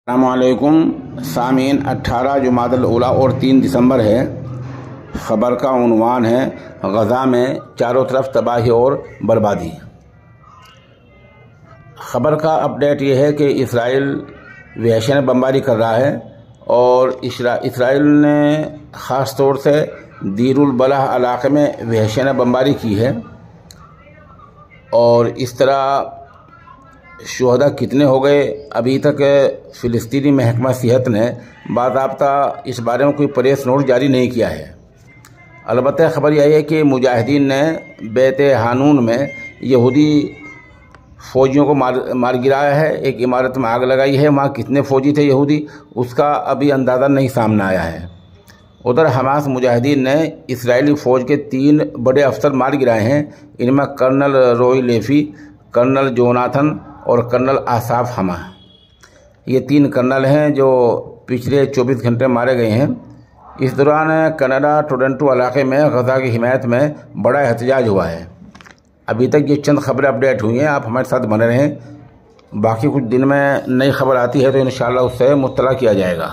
السلام علیکم سامعین، 18 جمادی الاولیٰ اور 3 دسمبر ہے۔ خبر کا عنوان ہے غزہ میں چاروں طرف تباہی اور بربادی۔ خبر کا اپڈیٹ یہ ہے کہ اسرائیل وحشیانہ بمباری کر رہا ہے اور اسرائیل نے خاص طور سے دیر البلح علاقے میں وحشیانہ بمباری کی ہے، اور اس طرح شہداء کتنے ہو گئے ابھی تک فلسطینی محکمہ صحت نے باضابطہ اس بارے میں کوئی پریس نوٹ جاری نہیں کیا ہے۔ البتہ خبر یہ ہے کہ مجاہدین نے بیت حانون میں یہودی فوجیوں کو مار گرایا ہے، ایک عمارت میں آگ لگائی ہے۔ وہاں کتنے فوجی تھے یہودی اس کا ابھی اندازہ نہیں سامنے آیا ہے۔ ادھر حماس مجاہدین نے اسرائیلی فوج کے 3 بڑے افسر مار گرائے ہیں، ان میں کرنل روئی لیفی، کرنل جوناتھن اور کرنل آصاف حما۔ یہ 3 کرنل ہیں جو پچھلے 24 گھنٹے مارے گئے ہیں۔ اس دوران کینیڈا ٹورنٹو علاقے میں غزہ کی حمایت میں بڑا احتجاج ہوا ہے۔ ابھی تک یہ چند خبریں اپڈیٹ ہوئی ہیں، آپ ہمارے ساتھ بنے رہیں۔ باقی کچھ دن میں نئی خبر آتی ہے تو انشاءاللہ اس سے مطلع کیا جائے گا۔